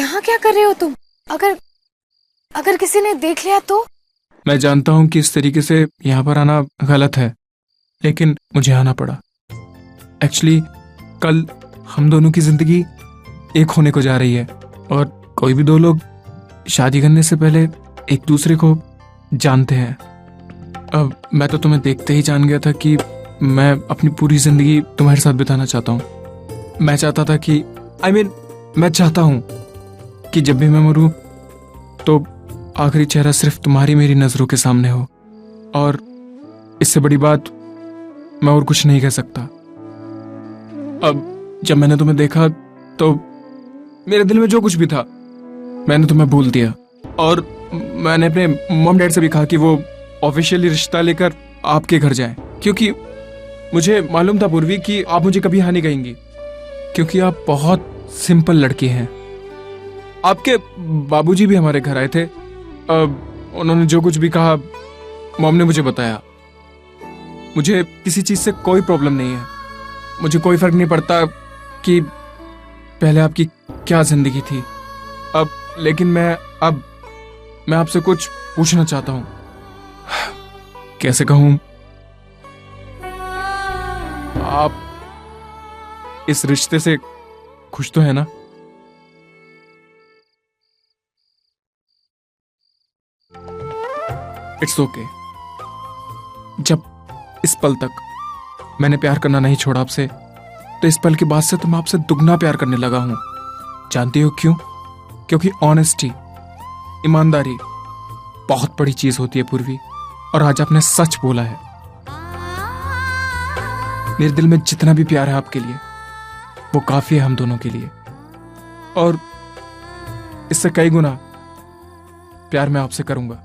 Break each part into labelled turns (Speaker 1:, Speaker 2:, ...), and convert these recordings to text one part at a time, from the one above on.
Speaker 1: यहाँ क्या कर रहे हो तुम? अगर अगर किसी ने देख लिया तो?
Speaker 2: मैं जानता हूँ कि इस तरीके से यहाँ पर आना गलत है, लेकिन मुझे आना पड़ा। एक्चुअली कल हम दोनों की जिंदगी एक होने को जा रही है, और कोई भी दो लोग शादी करने से पहले एक दूसरे को जानते हैं। अब मैं तो तुम्हें देखते ही जान गया था कि मैं अपनी पूरी जिंदगी तुम्हारे साथ बिताना चाहता हूँ। मैं चाहता था कि मैं चाहता हूँ कि जब भी मैं मरूं तो आखिरी चेहरा सिर्फ तुम्हारी मेरी नजरों के सामने हो, और इससे बड़ी बात मैं और कुछ नहीं कह सकता। अब जब मैंने तुम्हें देखा तो मेरे दिल में जो कुछ भी था मैंने तुम्हें बोल दिया, और मैंने अपने मॉम डैड से भी कहा कि वो ऑफिशियली रिश्ता लेकर आपके घर जाएं, क्योंकि मुझे मालूम था पूर्वी कि आप मुझे कभी हाँ नहीं कहेंगी, क्योंकि आप बहुत सिंपल लड़की हैं। आपके बाबूजी भी हमारे घर आए थे। उन्होंने जो कुछ भी कहा मॉम ने मुझे बताया। मुझे किसी चीज से कोई प्रॉब्लम नहीं है। मुझे कोई फर्क नहीं पड़ता कि पहले आपकी क्या जिंदगी थी। लेकिन मैं आपसे कुछ पूछना चाहता हूं। कैसे कहूं? आप इस रिश्ते से खुश तो है ना? It's okay. जब इस पल तक मैंने प्यार करना नहीं छोड़ा आपसे, तो इस पल के बाद से तो मैं आपसे दुगना प्यार करने लगा हूं। जानती हो क्यों? क्योंकि ऑनेस्टी, ईमानदारी बहुत बड़ी चीज होती है पूर्वी, और आज आपने सच बोला है। मेरे दिल में जितना भी प्यार है आपके लिए वो काफी है हम दोनों के लिए, और इससे कई गुना प्यार मैं आपसे करूंगा।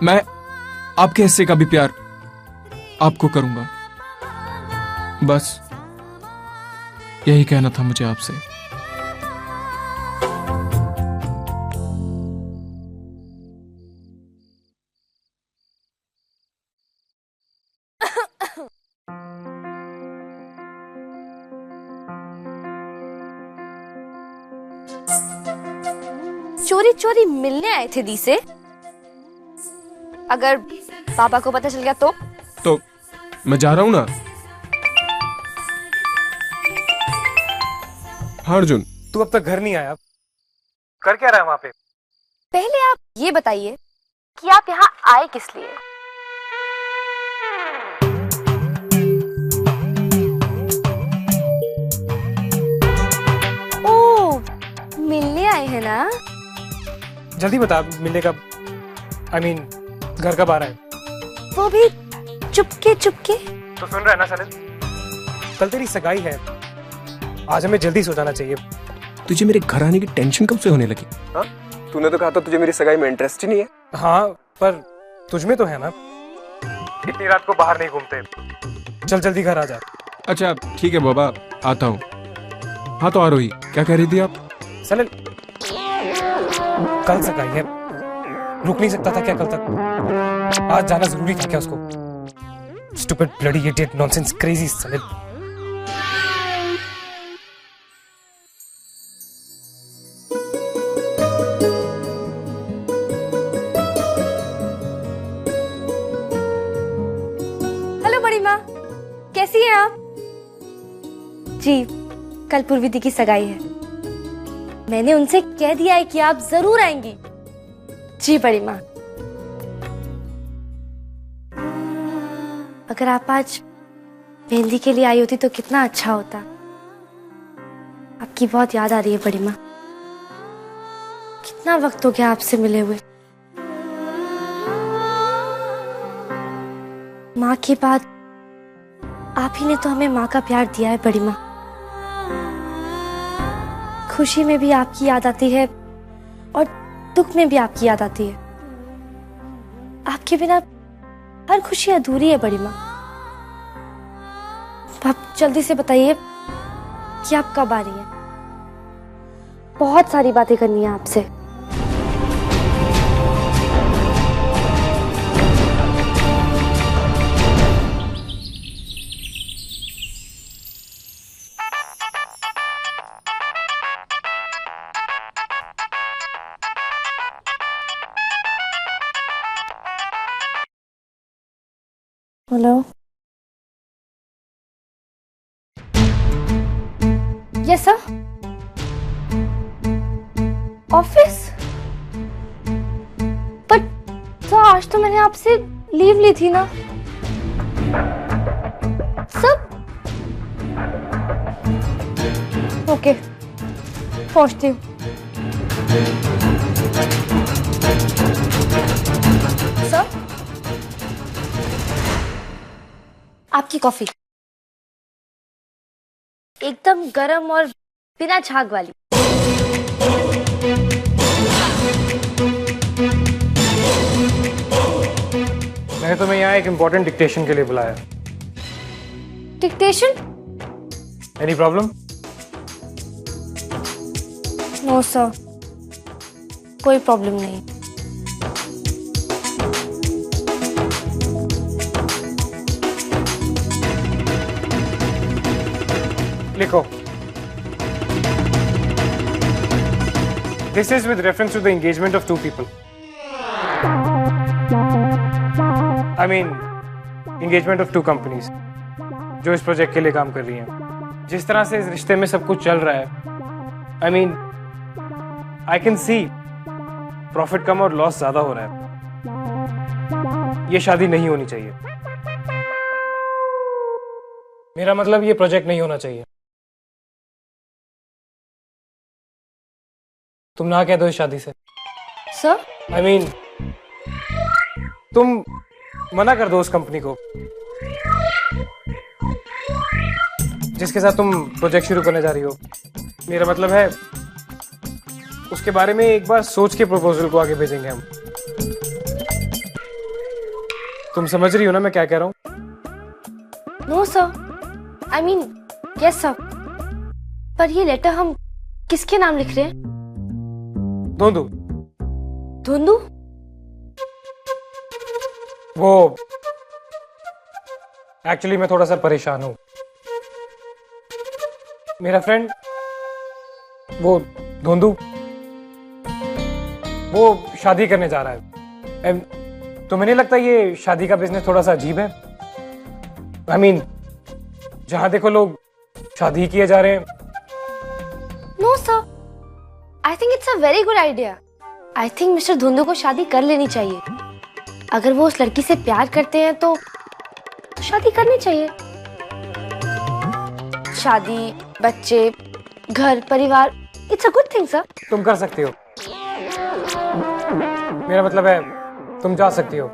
Speaker 2: मैं आपके हिस्से का भी प्यार आपको करूंगा। बस यही कहना था मुझे आपसे।
Speaker 1: चोरी चोरी मिलने आए थे दी से। अगर पापा को पता चल गया तो
Speaker 2: मैं जा रहा हूं ना। हाँ अर्जुन,
Speaker 3: तू अब तक घर नहीं आया, कर क्या रहा है वहां पे?
Speaker 1: पहले आप ये बताइए कि आप यहाँ आए किस लिए? ओह, मिलने आए हैं ना?
Speaker 3: जल्दी बता, मिलने कब? घर कब आ रहा है?
Speaker 1: वो भी चुपके चुपके।
Speaker 3: तो सुन रहा है ना सलिल, कल तेरी सगाई है, आज हमें जल्दी सो जाना चाहिए।
Speaker 2: तुझे मेरे घर आने की टेंशन कब से होने लगी? हाँ, तूने तो कहा था तुझे मेरी सगाई में इंटरेस्ट ही नहीं है।
Speaker 3: हाँ, पर तुझमें तो है ना। इतनी रात को बाहर नहीं घूमते। चल जल्दी घर आ जा।
Speaker 2: अच्छा ठीक है बाबा, आता हूँ। हाँ तो आरोही, क्या कह रही थी आप?
Speaker 3: सलिल, कल सगाई है, रुक नहीं सकता था क्या कल तक? आज जाना जरूरी था क्या उसको? Stupid bloody idiot nonsense crazy Salil.
Speaker 1: Hello बड़ी माँ, कैसी हैं आप? जी, कल पूर्वी दी की सगाई है। मैंने उनसे कह दिया है कि आप जरूर आएंगी। जी बड़ी माँ। अगर आप आज मेहंदी के लिए आई होती तो कितना अच्छा होता। आपकी बहुत याद आ रही है बड़ी माँ। कितना वक्त हो गया आपसे मिले हुए। माँ के बाद आप ही ने तो हमें माँ का प्यार दिया है बड़ी माँ। खुशी में भी आपकी याद आती है और दुख में भी आपकी याद आती है। आपके बिना हर खुशी अधूरी है बड़ी माँ। आप जल्दी से बताइए कि आप कब आ रही हैं। बहुत सारी बातें करनी है आपसे। Hello. Yes sir. Office? But तो आज तो मैंने आपसे लीव ली थी ना सब। ओके, पहुंचती हूँ। सर, आपकी कॉफी एकदम गरम और बिना झाग वाली।
Speaker 3: मैंने तुम्हें यहाँ एक इम्पोर्टेंट डिक्टेशन के लिए बुलाया।
Speaker 1: Dictation?
Speaker 3: Any problem?
Speaker 1: No sir, कोई प्रॉब्लम नहीं।
Speaker 3: लिखो। This is with reference to the engagement of two people. I mean, engagement of two companies जो इस प्रोजेक्ट के लिए काम कर रही हैं। जिस तरह से इस रिश्ते में सब कुछ चल रहा है, I mean, I can see profit कम और लॉस ज्यादा हो रहा है। ये शादी नहीं होनी चाहिए। मेरा मतलब ये प्रोजेक्ट नहीं होना चाहिए। तुम ना कह दो इस शादी से।
Speaker 1: सर?
Speaker 3: I mean, तुम मना कर दो उस कंपनी को जिसके साथ तुम प्रोजेक्ट शुरू करने जा रही हो। मेरा मतलब है उसके बारे में एक बार सोच के प्रपोजल को आगे भेजेंगे हम। तुम समझ रही हो ना मैं क्या कह रहा हूँ?
Speaker 1: No sir, I mean yes sir, पर ये लेटर हम किसके नाम लिख रहे हैं?
Speaker 3: धोंदू।
Speaker 1: धुंधु?
Speaker 3: वो एक्चुअली मैं थोड़ा सा परेशान हूँ। मेरा फ्रेंड वो धोंदू वो शादी करने जा रहा है। तुम्हें नहीं लगता ये शादी का बिजनेस थोड़ा सा अजीब है? आई मीन, जहां देखो लोग शादी किए जा रहे हैं।
Speaker 1: No sir, I think it's a very good idea. I think mister Dhundhu को शादी कर लेनी चाहिए। अगर वो उस लड़की से प्यार करते हैं तो शादी करनी चाहिए। शादी, बच्चे, घर, परिवार, it's a good thing sir.
Speaker 3: तुम कर सकती हो। मेरा मतलब है तुम जा सकती हो।